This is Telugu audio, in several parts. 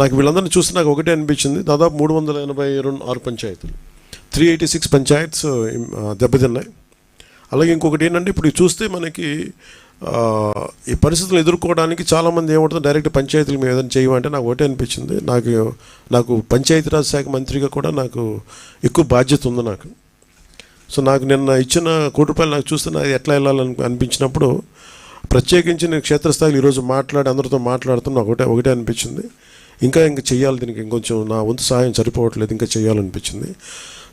నాకు వీళ్ళందరినీ చూస్తే నాకు ఒకటే అనిపించింది, దాదాపు 386 పంచాయతీలు, 386 పంచాయత్స్ దెబ్బతిన్నాయి. అలాగే ఇంకొకటి ఏంటంటే, ఇప్పుడు చూస్తే మనకి ఈ పరిస్థితులు ఎదుర్కోవడానికి చాలామంది ఏమంటుంది, డైరెక్ట్ పంచాయతీలు మేము ఏదైనా చేయమంటే నాకు ఒకటే అనిపించింది, నాకు పంచాయతీరాజ్ శాఖ మంత్రిగా కూడా నాకు ఎక్కువ బాధ్యత ఉంది నాకు. సో నాకు నిన్న ఇచ్చిన ₹1 నాకు చూస్తే నాకు ఎట్లా వెళ్ళాలని అనిపించినప్పుడు, ప్రత్యేకించి నేను క్షేత్రస్థాయిలో ఈరోజు అందరితో మాట్లాడుతున్నా ఒకటే అనిపించింది, ఇంకా చెయ్యాలి, దీనికి ఇంకొంచెం నా వంతు సహాయం సరిపోవట్లేదు, ఇంకా చేయాలనిపించింది.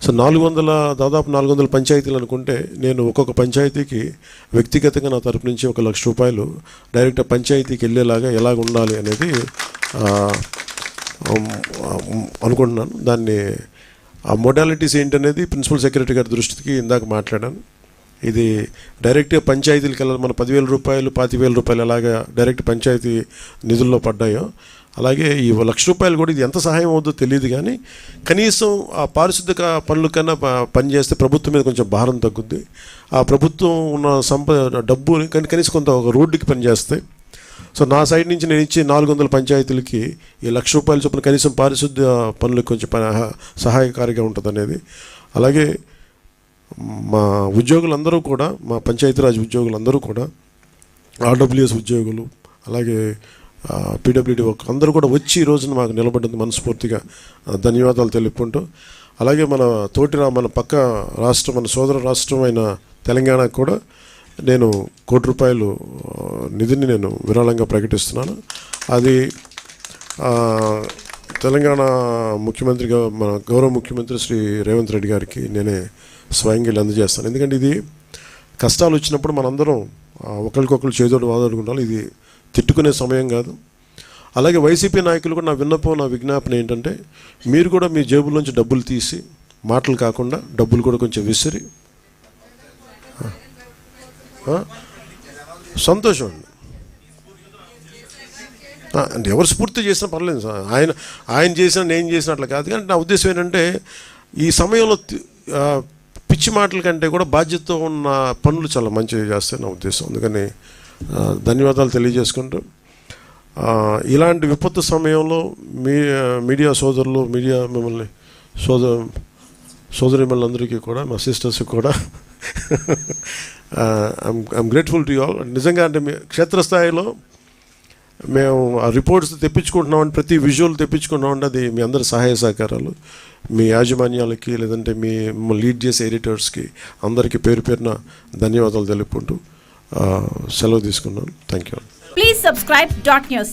సో దాదాపు 400 పంచాయతీలు అనుకుంటే, నేను ఒక్కొక్క పంచాయతీకి వ్యక్తిగతంగా నా తరపు నుంచి ₹1,00,000 డైరెక్ట్ పంచాయతీకి వెళ్ళేలాగా ఎలాగ ఉండాలి అనేది అనుకుంటున్నాను. దాన్ని ఆ మోడాలిటీస్ ఏంటనేది ప్రిన్సిపల్ సెక్రటరీ గారి దృష్టికి ఇందాక మాట్లాడాను. ఇది డైరెక్ట్గా పంచాయతీలకు వెళ్ళాలి. మన ₹10,000 ₹25,000 ఎలాగా డైరెక్ట్ పంచాయతీ నిధుల్లో పడ్డాయో, అలాగే ఈ ₹1,00,000 కూడా ఇది ఎంత సహాయం అవుతుందో తెలియదు, కానీ కనీసం ఆ పారిశుద్ధ్య పనుల కన్నా పనిచేస్తే ప్రభుత్వం మీద కొంచెం భారం తగ్గుద్ది. ఆ ప్రభుత్వం ఉన్న డబ్బుని కనీసం కొంత ఒక రోడ్డుకి పనిచేస్తాయి. సో నా సైడ్ నుంచి నేను ఇచ్చి 400 పంచాయతీలకి ఈ ₹1,00,000 చొప్పున కనీసం పారిశుద్ధ్య పనులకు కొంచెం సహాయకారిగా ఉంటుంది అనేది. అలాగే మా ఉద్యోగులందరూ కూడా, మా పంచాయతీరాజ్ ఉద్యోగులందరూ కూడా, RWS ఉద్యోగులు, అలాగే PWD అందరూ కూడా వచ్చి ఈ రోజున మాకు నిలబడ్డందుకు మనస్ఫూర్తిగా ధన్యవాదాలు తెలుపుకుంటూ, అలాగే మన పక్క రాష్ట్రం, మన సోదర రాష్ట్రమైన తెలంగాణకు కూడా నేను ₹1,00,000 నిధిని నేను విరాళంగా ప్రకటిస్తున్నాను. అది తెలంగాణ ముఖ్యమంత్రిగా మన గౌరవ ముఖ్యమంత్రి శ్రీ రేవంత్ రెడ్డి గారికి నేనే స్వయంగా అందజేస్తాను. ఎందుకంటే ఇది కష్టాలు వచ్చినప్పుడు మనందరం ఒకరికొకరు చేదోడు వాదోడుకుంటాం, ఇది తిట్టుకునే సమయం కాదు. అలాగే వైసీపీ నాయకులు కూడా నా విజ్ఞాపన ఏంటంటే, మీరు కూడా మీ జేబుల్లోంచి డబ్బులు తీసి, మాటలు కాకుండా డబ్బులు కూడా కొంచెం విసిరి, సంతోషం అండి. అంటే ఎవరు స్ఫూర్తి చేసినా పర్లేదు సార్, ఆయన చేసినా నేను చేసినట్లు కాదు. కానీ నా ఉద్దేశం ఏంటంటే, ఈ సమయంలో పిచ్చి మాటల కంటే కూడా బాధ్యతతో ఉన్న పనులు చాలా మంచిగా చేస్తాయి నా ఉద్దేశం. అందుకని ధన్యవాదాలు తెలియజేసుకుంటూ, ఇలాంటి విపత్తు సమయంలో మీడియా సోదరులు, మిమ్మల్ని సోదరిమణులందరికీ కూడా, మా సిస్టర్స్కి కూడా I'm grateful to you all. నిజంగా అంటే క్షేత్రస్థాయిలో మేము ఆ రిపోర్ట్స్ తెప్పించుకుంటున్నామంటే, ప్రతి విజువల్ తెప్పించుకుంటున్నామంటే అది మీ అందరి సహాయ సహకారాలు, మీ యాజమాన్యాలకి, లేదంటే మిమ్మల్ని లీడ్ చేసే ఎడిటర్స్కి అందరికీ పేరు పేరున ధన్యవాదాలు తెలుపుకుంటూ సెలవు తీసుకున్నాను. Thank you. Please subscribe .news.